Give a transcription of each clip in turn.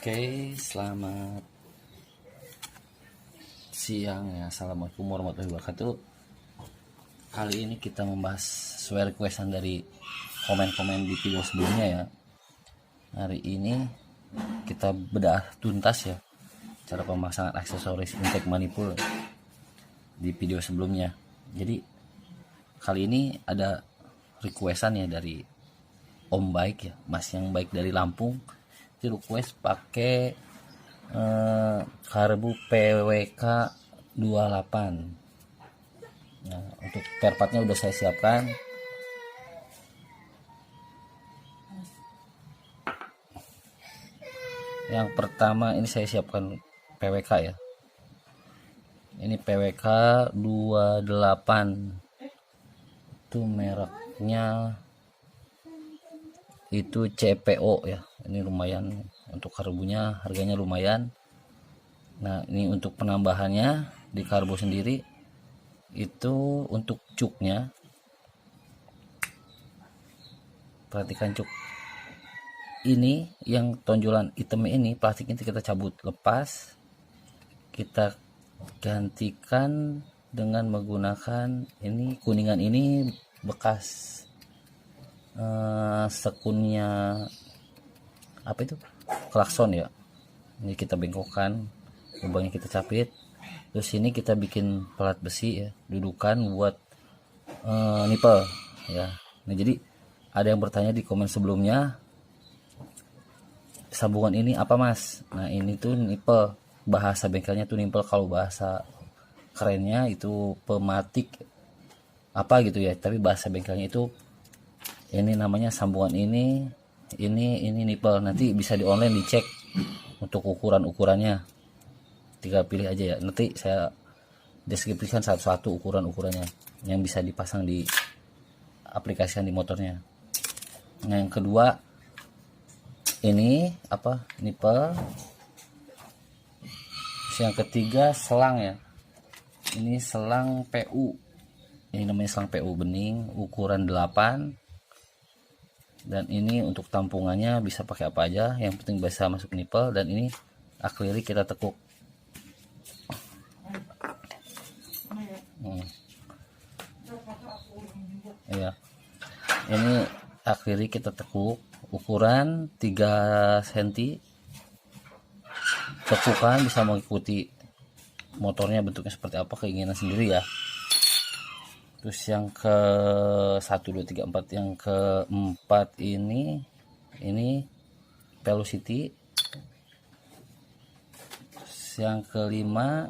Oke, selamat siang ya. Assalamualaikum warahmatullahi wabarakatuh. Kali ini kita membahas sesuai requestan dari komen-komen di video sebelumnya ya. Hari ini kita bedah tuntas ya cara pemasangan aksesoris intake manifold di video sebelumnya. Jadi kali ini ada requestan ya dari Om Baik ya, Mas yang baik dari Lampung. Itu request pakai karbu PWK 28. Nah, untuk spare partnya udah saya siapkan. Yang pertama ini saya siapkan PWK ya. Ini PWK 28. Itu mereknya itu CPO ya. Ini lumayan untuk karbunya, harganya lumayan. Nah, ini untuk penambahannya di karbu sendiri itu untuk cuknya. Perhatikan cuk ini yang tonjolan hitam ini, plastik ini kita cabut, lepas, kita gantikan dengan menggunakan ini kuningan ini bekas sekunnya apa itu, klakson ya. Ini kita bengkokkan, lubangnya kita capit, terus ini kita bikin pelat besi ya, dudukan buat nipel ya. Nah, jadi ada yang bertanya di komen sebelumnya, sambungan ini apa mas? Nah, ini tuh nipel, bahasa bengkelnya tuh nipel, kalau bahasa kerennya itu pematik apa gitu ya, tapi bahasa bengkelnya itu ini namanya sambungan ini nipel. Nanti bisa di online dicek untuk ukurannya, tinggal pilih aja ya. Nanti saya deskripsikan satu-satu ukurannya yang bisa dipasang di aplikasikan di motornya. Nah, yang kedua ini apa, nipel. Yang ketiga selang ya, ini selang PU, ini namanya selang PU bening ukuran 8. Dan ini untuk tampungannya bisa pakai apa aja, yang penting bisa masuk nipel. Dan ini akrilik kita tekuk. Ya, ini akrilik kita tekuk ukuran 3 cm. Tekukan bisa mengikuti motornya bentuknya seperti apa, keinginan sendiri ya. Terus yang ke 1, 2, 3, 4, yang keempat ini velocity. Yang kelima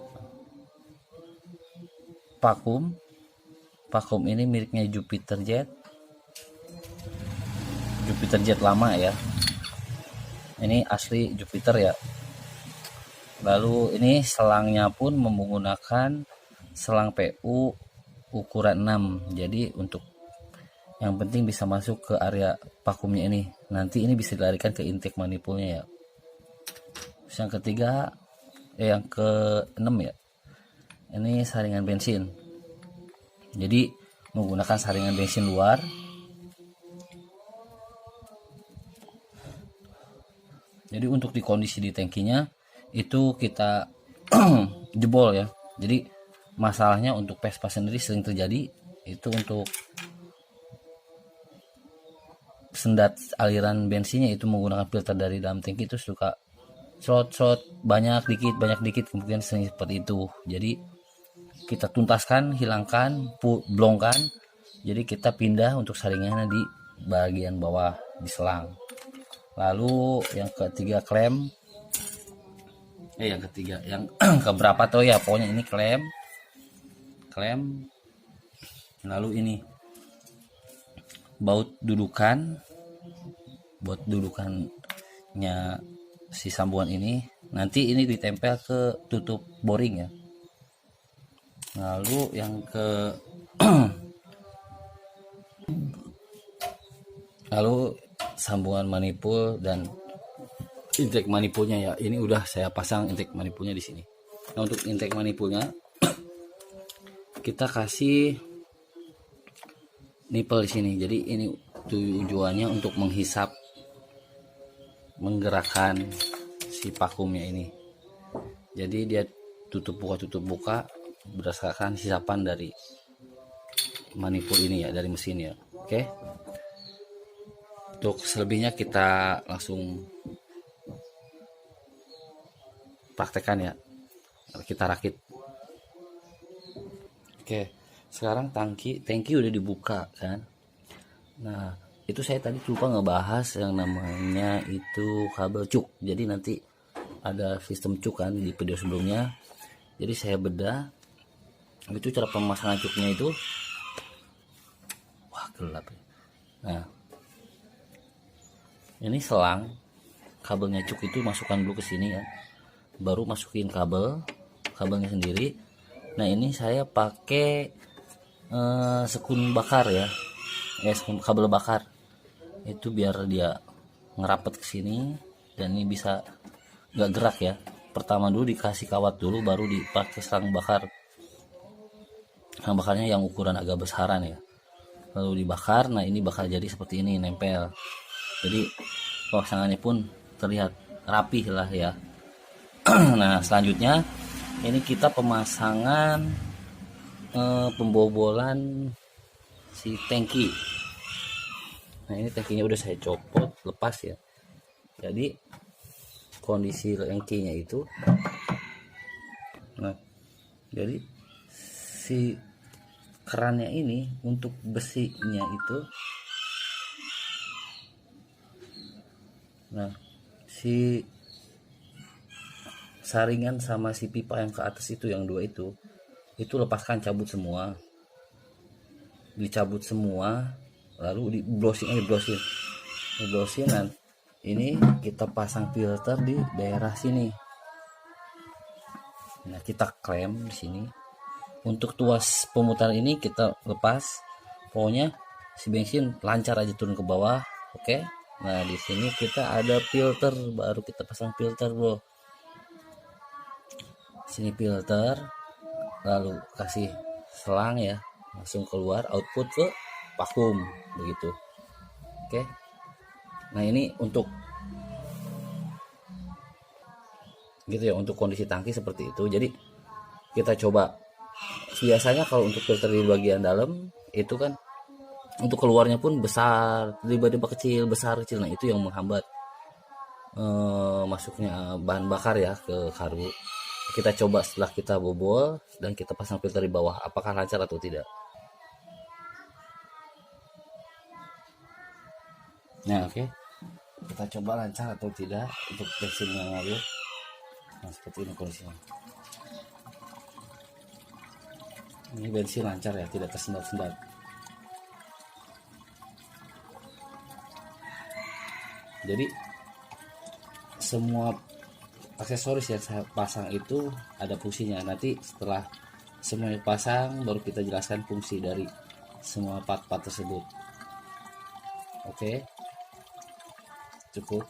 vakum ini miliknya Jupiter Jet lama ya, ini asli Jupiter ya. Lalu ini selangnya pun menggunakan selang PU ukuran 6. Jadi untuk yang penting bisa masuk ke area vakumnya ini. Nanti ini bisa dilarikan ke intake manifoldnya ya. Terus yang ketiga yang ke-6 ya, ini saringan bensin. Jadi menggunakan saringan bensin luar. Jadi untuk di kondisi di tangkinya itu kita jebol ya. Jadi masalahnya untuk Vespa sendiri sering terjadi itu untuk sendat aliran bensinnya itu menggunakan filter dari dalam tangki itu suka short banyak dikit kemungkinan sering seperti itu. Jadi kita tuntaskan, hilangkan, blongkan. Jadi kita pindah untuk saringannya di bagian bawah di selang. Lalu yang ketiga klem, yang keberapa tuh ya, pokoknya ini klem. Lalu ini baut dudukannya si sambungan ini, nanti ini ditempel ke tutup boring ya. Lalu yang lalu sambungan manifold dan intake manifoldnya ya, ini udah saya pasang intake manifoldnya di sini. Nah, untuk intake manifoldnya kita kasih nipel di sini. Jadi ini tujuannya untuk menghisap, menggerakkan si vakumnya ini. Jadi dia tutup buka berdasarkan hisapan dari manifold ini ya, dari mesin ya. Oke, untuk selebihnya kita langsung praktekkan ya, kita rakit. Oke, sekarang tangki udah dibuka kan. Nah, itu saya tadi lupa ngebahas yang namanya itu kabel cuk. Jadi nanti ada sistem cuk kan di video sebelumnya. Jadi saya bedah itu cara pemasangan cuknya itu. Wah, gelap ya. Nah, ini selang kabelnya cuk itu masukkan dulu ke sini ya, baru masukin kabelnya sendiri. Nah, ini saya pakai sekun bakar ya, sekun kabel bakar itu biar dia ngerapet ke sini dan ini bisa nggak gerak ya. Pertama dulu dikasih kawat dulu, baru dipakai selang bakar. Selang bakarnya yang ukuran agak besaran ya, lalu dibakar. Nah, ini bakal jadi seperti ini, nempel. Jadi pemasangannya pun terlihat rapi lah ya. Nah, selanjutnya ini kita pemasangan pembobolan si tangki. Nah, ini tangkinya udah saya copot, lepas ya. Jadi kondisi tangkinya itu, nah, jadi si kerannya ini untuk besinya itu, nah, si saringan sama si pipa yang ke atas itu, yang dua itu lepaskan, cabut semua, dicabut semua, lalu diblosin. Dan ini kita pasang filter di daerah sini. Nah, kita klem di sini. Untuk tuas pemutar ini kita lepas, pokoknya si bensin lancar aja turun ke bawah. Oke. Nah, di sini kita ada filter, baru kita pasang filter bro. Sini filter, lalu kasih selang ya, langsung keluar output ke vakum begitu. Oke. Nah, ini untuk gitu ya, untuk kondisi tangki seperti itu. Jadi kita coba, biasanya kalau untuk filter di bagian dalam itu kan untuk keluarnya pun besar, tiba-tiba kecil, besar kecil. Nah, itu yang menghambat masuknya bahan bakar ya ke karbu. Kita coba setelah kita bobol dan kita pasang filter di bawah, apakah lancar atau tidak. Nah, oke. Kita coba lancar atau tidak untuk bensin yang ngalir. Nah, seperti ini kondisinya. Ini bensin lancar ya, tidak tersendat-sendat. Jadi semua aksesoris yang saya pasang itu ada fungsinya. Nanti setelah semuanya pasang, baru kita jelaskan fungsi dari semua part-part tersebut. Oke, cukup.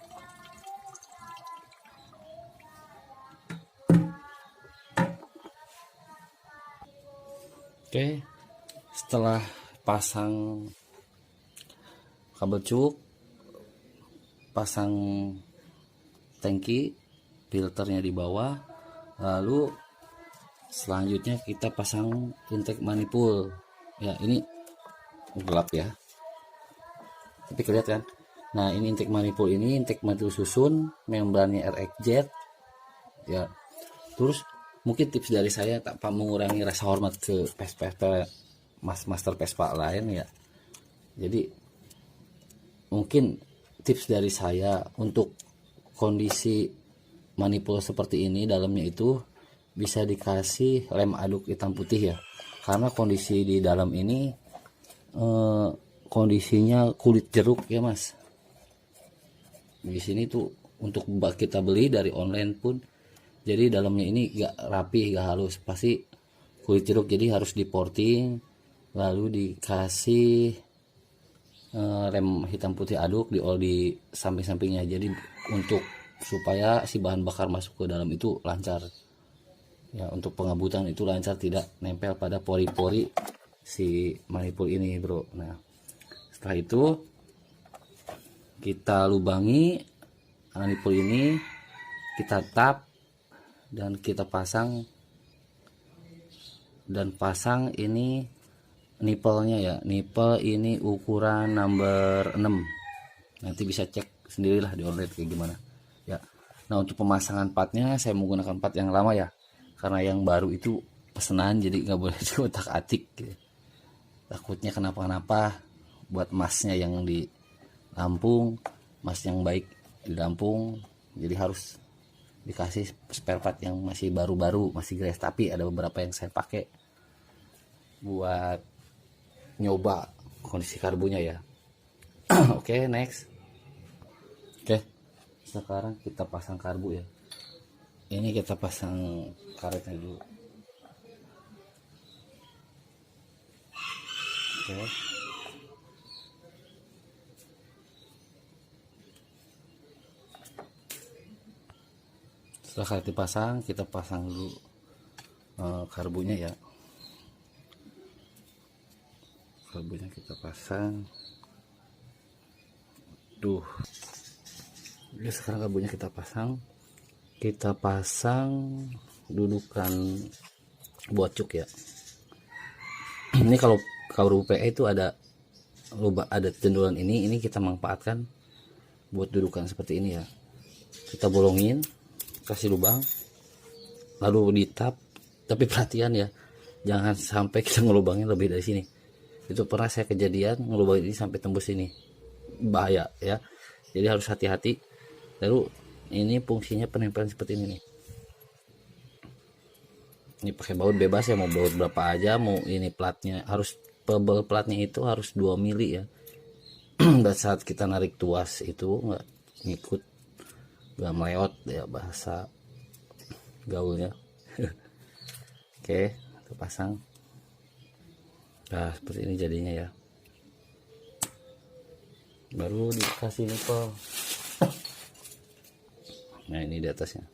Oke, setelah pasang kabel cuk, pasang tangki, filternya di bawah, lalu selanjutnya kita pasang intake manifold ya. Ini gelap ya, tapi kelihatan. Nah, ini intake manifold, susun, membrannya RXZ ya. Terus mungkin tips dari saya, tanpa mengurangi rasa hormat ke master Vespa lain ya. Jadi mungkin tips dari saya untuk kondisi manifold seperti ini, dalamnya itu bisa dikasih lem aduk hitam putih ya, karena kondisi di dalam ini kondisinya kulit jeruk ya mas. Di sini tuh untuk kita beli dari online pun, jadi dalamnya ini gak rapi, gak halus, pasti kulit jeruk. Jadi harus diporting, lalu dikasih lem hitam putih aduk di samping-sampingnya. Jadi untuk supaya si bahan bakar masuk ke dalam itu lancar ya, untuk pengabutan itu lancar, tidak nempel pada pori-pori si manifold ini bro. Nah, setelah itu kita lubangi manifold ini kita tap dan kita pasang, ini nipelnya ya. Nipel ini ukuran number 6, nanti bisa cek sendirilah di online kayak gimana ya. Nah, untuk pemasangan partnya saya menggunakan part yang lama ya, karena yang baru itu pesanan, jadi nggak boleh diotak atik gitu. Takutnya kenapa-kenapa buat masnya yang di Lampung, mas yang baik di Lampung, jadi harus dikasih spare part yang masih baru-baru, masih gratis. Tapi ada beberapa yang saya pakai buat nyoba kondisi karbunya ya. Oke, next. Oke, sekarang kita pasang karbu ya. Ini kita pasang karetnya dulu. Oke. Setelah karet dipasang, kita pasang dulu karbunya ya. Karbunya kita pasang. Tuh. Jadi sekarang karbunya kita pasang. Kita pasang dudukan buat cuk ya. Ini kalau karbu PE itu ada lubang, ada jendulan ini kita manfaatkan buat dudukan seperti ini ya. Kita bolongin, kasih lubang, lalu ditap. Tapi perhatian ya, jangan sampai kita ngelubangin lebih dari sini. Itu pernah saya kejadian ngelubangin ini sampai tembus ini, bahaya ya. Jadi harus hati-hati. Lalu ini fungsinya penempelan seperti ini nih. Ini pakai baut bebas ya, mau baut berapa aja, mau ini platnya harus pebel, platnya itu harus 2 mili ya. Dan saat kita narik tuas itu nggak ngikut, nggak meleot ya bahasa gaulnya. Oke, kita pasang. Nah, seperti ini jadinya ya. Baru dikasih nipel. Nah, ini di atasnya.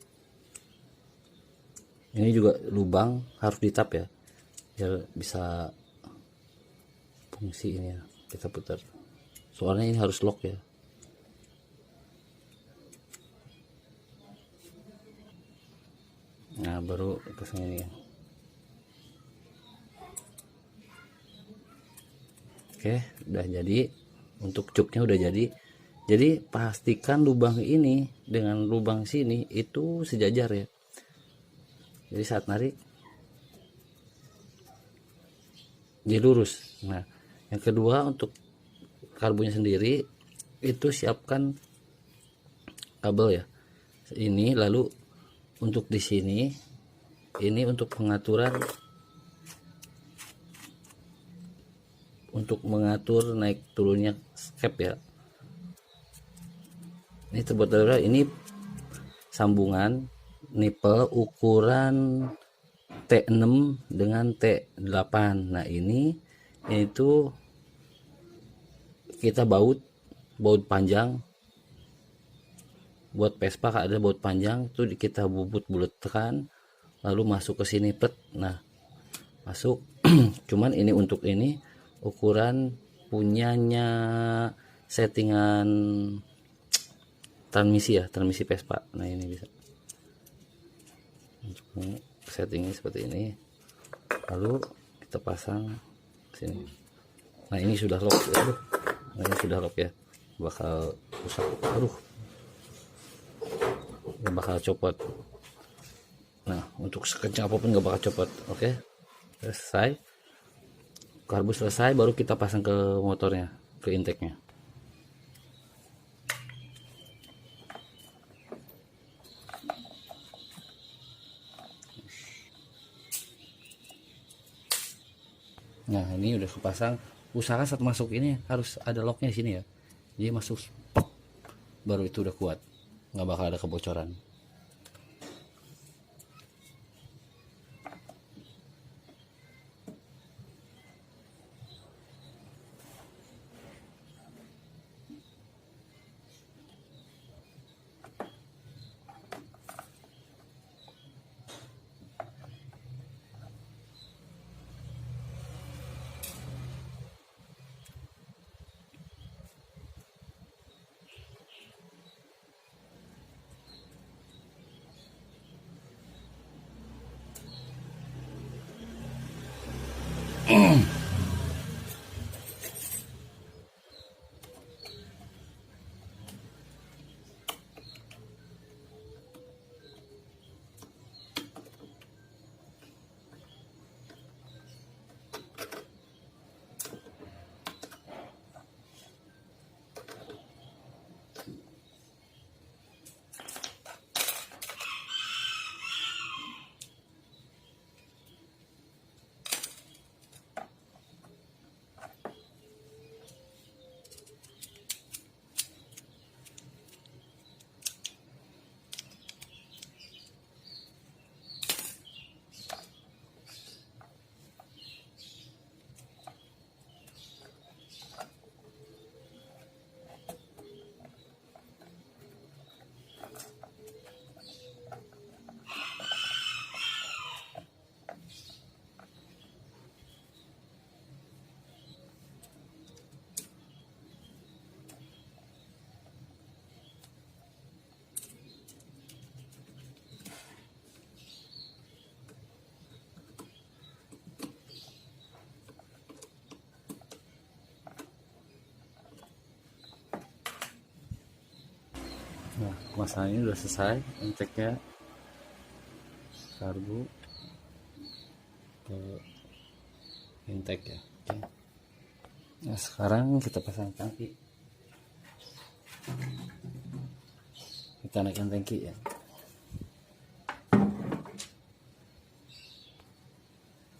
Ini juga lubang harus ditap ya, biar bisa fungsi ini ya. Kita putar. Soalnya ini harus lock ya. Nah, baru pasang ini ya. Oke, udah jadi. Untuk cuknya udah jadi. Jadi pastikan lubang ini dengan lubang sini itu sejajar ya. Jadi saat narik dia lurus. Nah, yang kedua untuk karbunya sendiri itu siapkan kabel ya. Ini lalu untuk di sini ini untuk pengaturan, untuk mengatur naik turunnya cap ya. Ini terbuat dari ini sambungan nipel ukuran T6 dengan T8. Nah, ini itu kita baut panjang. Buat Vespa ada baut panjang tuh, kita buletkan lalu masuk ke sini pet. Nah, masuk. Cuman ini untuk ini ukuran punyanya settingan transmisi ya, transmisi Vespa. Nah, ini bisa untuk settingnya seperti ini, lalu kita pasang sini. Nah, ini sudah lock. Aduh, nah, ini sudah lock ya, bakal rusak. Aduh, nggak bakal copot. Nah, untuk sekencang apapun nggak bakal copot. Oke, selesai. Karbu selesai, baru kita pasang ke motornya, ke intake-nya. Nah, ini udah kepasang. Usahakan saat masuk ini harus ada locknya di sini ya. Jadi masuk pop, baru itu udah kuat, nggak bakal ada kebocoran. Nah, masalah ini udah selesai, inteknya karbu ke intek ya. Oke. Nah, sekarang kita pasang tangki. Kita naikkan tangki ya.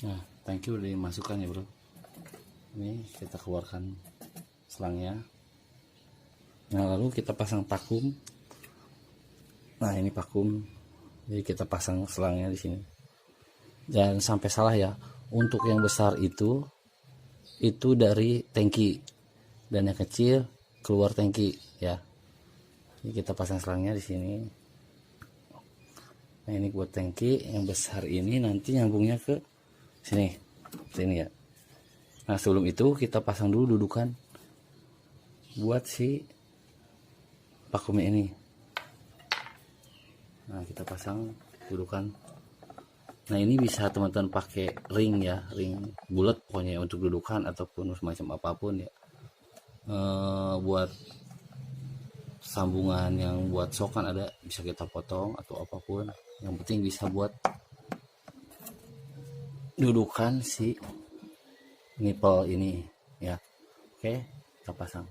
Nah, tangki udah dimasukkan ya, bro. Ini kita keluarkan selangnya. Nah, lalu kita pasang vakum. Nah, ini vakum. Jadi kita pasang selangnya di sini. Jangan sampai salah ya. Untuk yang besar itu dari tangki, dan yang kecil keluar tangki ya. Ini kita pasang selangnya di sini. Nah, ini buat tangki. Yang besar ini nanti nyambungnya ke sini ya. Nah, sebelum itu kita pasang dulu dudukan buat si vakumnya ini. Nah, kita pasang dudukan. Nah, ini bisa teman-teman pakai ring ya, ring bulat pokoknya untuk dudukan ataupun semacam apapun ya. Buat sambungan yang buat sokan ada, bisa kita potong atau apapun. Yang penting bisa buat dudukan si nipple ini ya. Oke, kita pasang.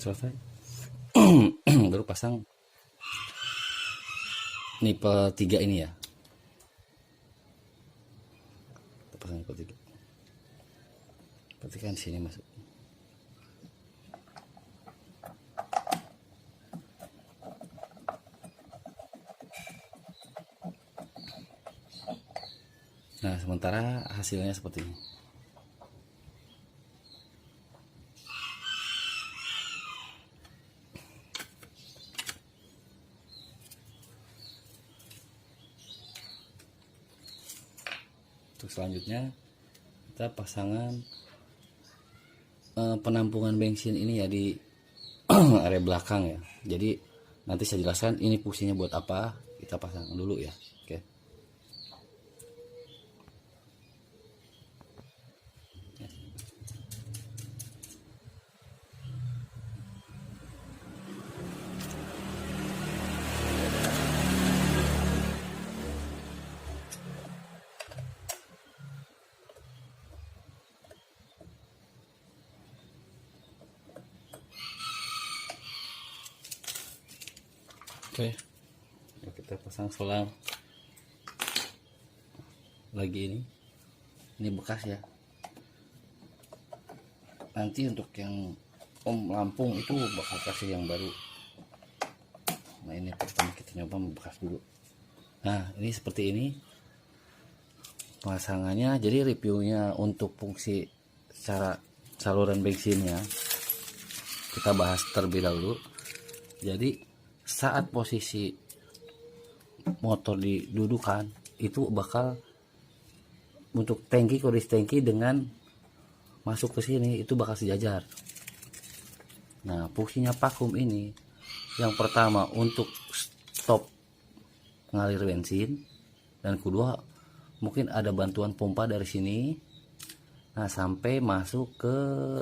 Selesai. Baru pasang nipple 3 ini ya. Kita pasang nipple 3. Perhatikan sini masuk. Nah, sementara hasilnya seperti ini. Untuk selanjutnya kita pasangan penampungan bensin ini ya di area belakang ya. Jadi nanti saya jelaskan ini fungsinya buat apa. Kita pasang dulu ya. Oke. Oke. Kita kita pasang selang lagi. Ini bekas ya, nanti untuk yang Om Lampung itu bakal kasih yang baru. Nah ini pertama kita nyoba bekas dulu. Nah ini seperti ini pemasangannya. Jadi reviewnya untuk fungsi secara saluran bensinnya kita bahas terlebih dahulu. Jadi saat posisi motor didudukan itu bakal untuk tangki, kondisi tangki dengan masuk ke sini itu bakal sejajar. Nah fungsinya vakum ini yang pertama untuk stop ngalir bensin, dan kedua mungkin ada bantuan pompa dari sini, nah sampai masuk ke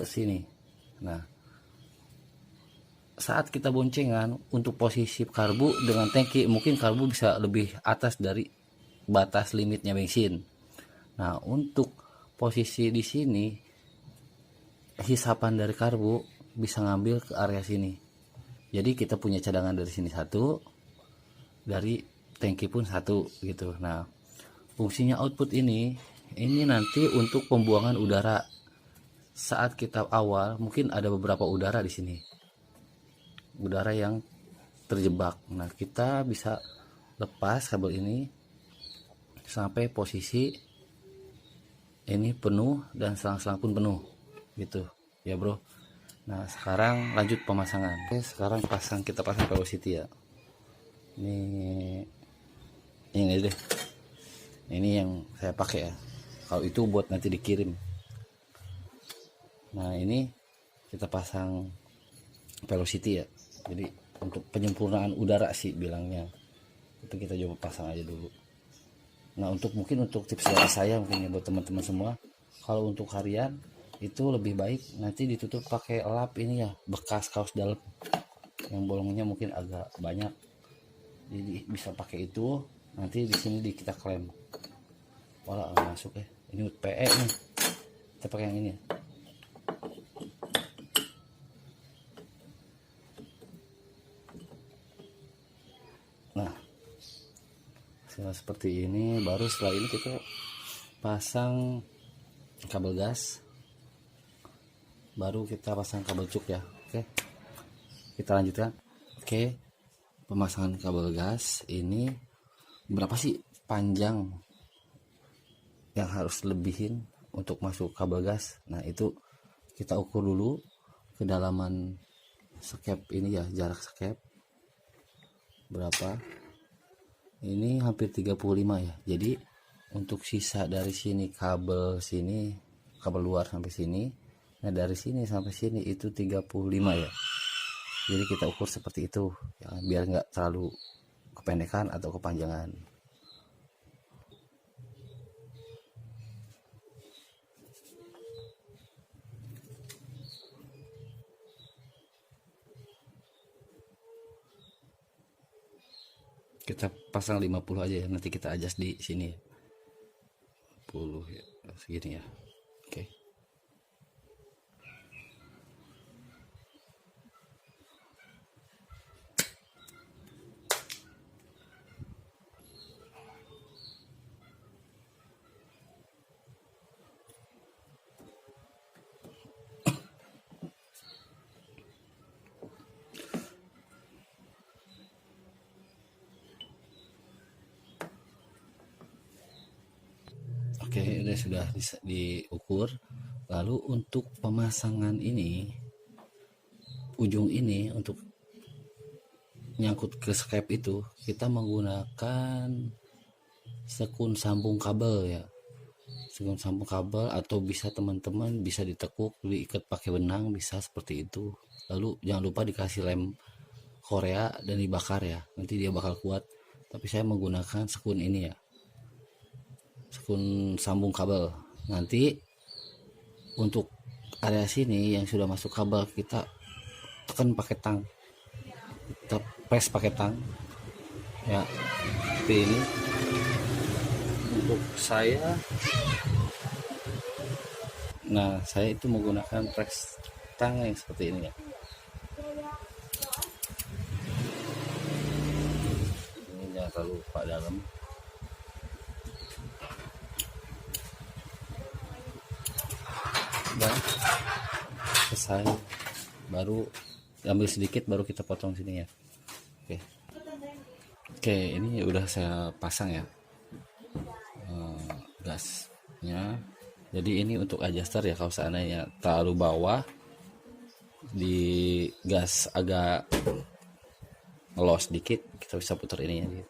sini. Nah saat kita boncengan untuk posisi karbu dengan tangki, mungkin karbu bisa lebih atas dari batas limitnya bensin. Nah untuk posisi di sini hisapan dari karbu bisa ngambil ke area sini. Jadi kita punya cadangan dari sini satu, dari tangki pun satu gitu. Nah fungsinya output ini nanti untuk pembuangan udara. Saat kita awal mungkin ada beberapa udara di sini, udara yang terjebak. Nah kita bisa lepas kabel ini sampai posisi ini penuh dan selang-selang pun penuh gitu ya bro. Nah sekarang lanjut pemasangan. Oke, sekarang kita pasang velocity ya. Ini deh, ini yang saya pakai ya, kalau itu buat nanti dikirim. Nah ini kita pasang velocity ya, jadi untuk penyempurnaan udara sih bilangnya. Itu kita coba pasang aja dulu. Nah mungkin untuk tips dari saya mungkin ya buat teman-teman semua, kalau untuk harian itu lebih baik nanti ditutup pakai lap ini ya, bekas kaos dalam yang bolongnya mungkin agak banyak, jadi bisa pakai itu. Nanti di sini kita klem. Wala masuk ya, ini PE nih, kita pakai yang ini ya. Nah seperti ini. Baru setelah ini kita pasang kabel gas, baru kita pasang kabel cuk ya. Oke, kita lanjutkan. Oke, pemasangan kabel gas ini berapa sih panjang yang harus lebihin untuk masuk kabel gas. Nah itu kita ukur dulu kedalaman skep ini ya, jarak skep berapa. Ini hampir 35 ya. Jadi untuk sisa dari sini kabel luar sampai sini, nah dari sini sampai sini itu 35 ya. Jadi kita ukur seperti itu ya, biar nggak terlalu kependekan atau kepanjangan. Kita pasang 50 aja ya, nanti kita adjust di sini 10 ya, segini ya. Oke. Oke, ini sudah diukur. Lalu untuk pemasangan ini, ujung ini untuk nyangkut ke skep itu, kita menggunakan sekun sambung kabel ya. Sekun sambung kabel, atau bisa teman-teman bisa ditekuk, diikat pakai benang, bisa seperti itu. Lalu jangan lupa dikasih lem Korea dan dibakar ya, nanti dia bakal kuat. Tapi saya menggunakan sekun ini ya, sekun sambung kabel. Nanti untuk area sini yang sudah masuk kabel, kita tekan pakai tang, kita press pakai tang ya, seperti ini. Untuk saya itu menggunakan press tang yang seperti ini ya. Ini ya, jangan terlalu pak dalam. Udah selesai, baru ambil sedikit baru kita potong sini ya. Oke, ini udah saya pasang ya gasnya. Jadi ini untuk adjuster ya, kalau seandainya terlalu bawah di gas agak ngelos dikit, kita bisa putar ini ya.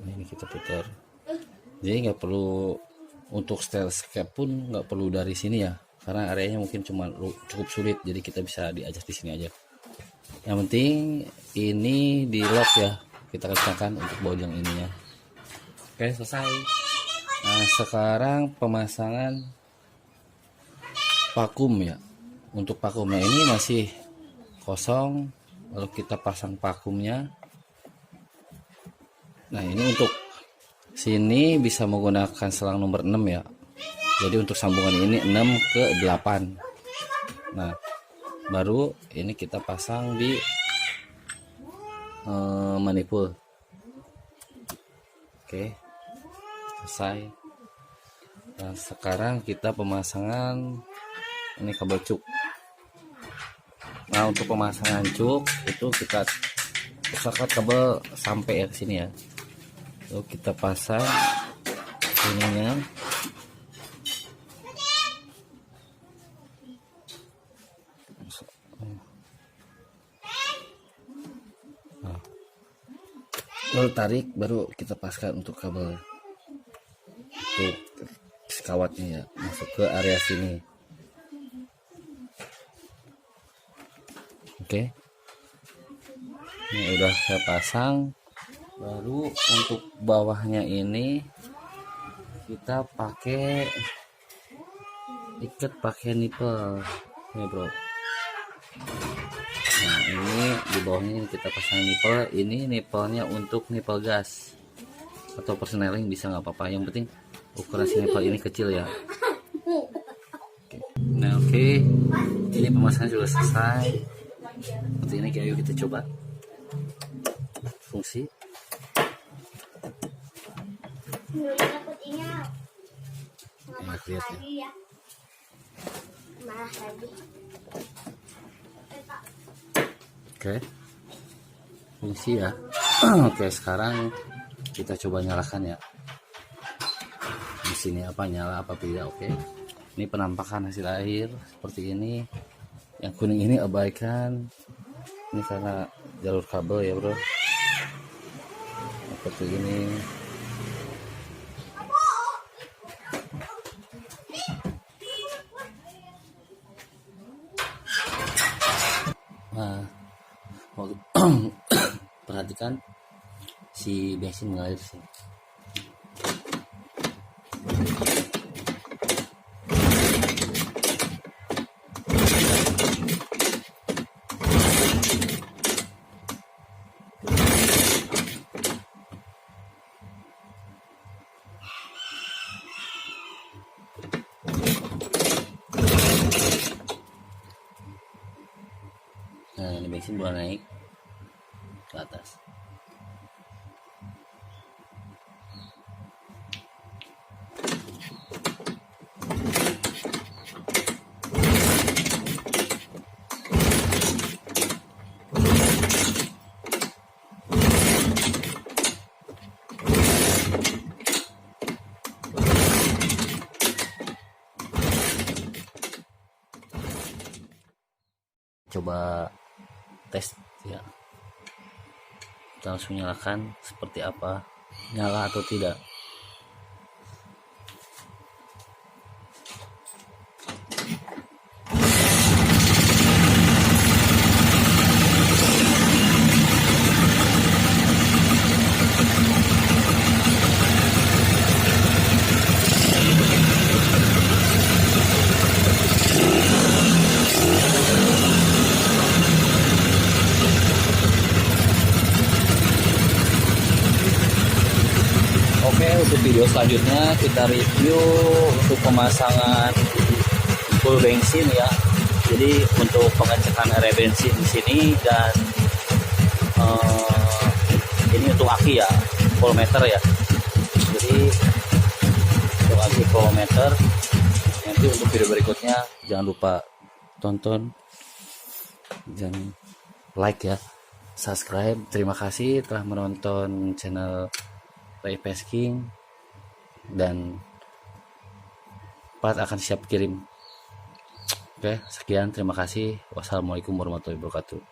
Ini kita putar, jadi nggak perlu untuk stylescape pun nggak perlu dari sini ya, karena areanya mungkin cuma cukup sulit, jadi kita bisa diadjust di sini aja. Yang penting ini di lock ya, kita kencangkan untuk bojang ininya. Oke, selesai. Nah, sekarang pemasangan vakum ya. Untuk vakumnya ini masih kosong, lalu kita pasang vakumnya. Nah, ini untuk sini bisa menggunakan selang nomor 6 ya. Jadi untuk sambungan ini 6 ke 8. Nah, baru ini kita pasang di manifold. Oke, selesai. Nah, sekarang kita pemasangan ini kabel cuk. Nah, untuk pemasangan cuk itu kita pusatkan kabel sampai ya ke sini ya. Lalu kita pasang ininya. Lalu tarik, baru kita paskan untuk kabel untuk sekawatnya ya, masuk ke area sini. Oke, ini udah saya pasang. Baru untuk bawahnya ini kita pakai ikat pakai nipel nih bro. Nah, ini di bawahnya kita pasang nipel. Ini nipelnya untuk nipel gas atau persneling bisa nggak apa-apa, yang penting ukuran si nipel ini kecil ya. Nah, oke, ini pemasangan sudah selesai seperti ini. Ayo kita coba fungsi. Enak lihat ya. Oke, fungsi ya. Oke, sekarang kita coba nyalakan ya. Di sini apa nyala apa tidak. Oke, ini penampakan hasil akhir seperti ini. Yang kuning ini abaikan, ini karena jalur kabel ya bro, seperti ini. Nah, perhatikan si bensin mengalir sih. Nah, ini bensin mulai naik ke atas. Coba tes ya, kita langsung nyalakan seperti apa, nyala atau tidak. Oke, untuk video selanjutnya kita review untuk pemasangan full bensin ya. Jadi untuk pengecekan area bensin di sini dan ini untuk aki ya, voltmeter ya. Jadi untuk aki voltmeter. Nanti untuk video berikutnya jangan lupa tonton dan like ya, subscribe. Terima kasih telah menonton channel Ray Pesking, dan part akan siap kirim. Oke, sekian, terima kasih. Wassalamualaikum warahmatullahi wabarakatuh.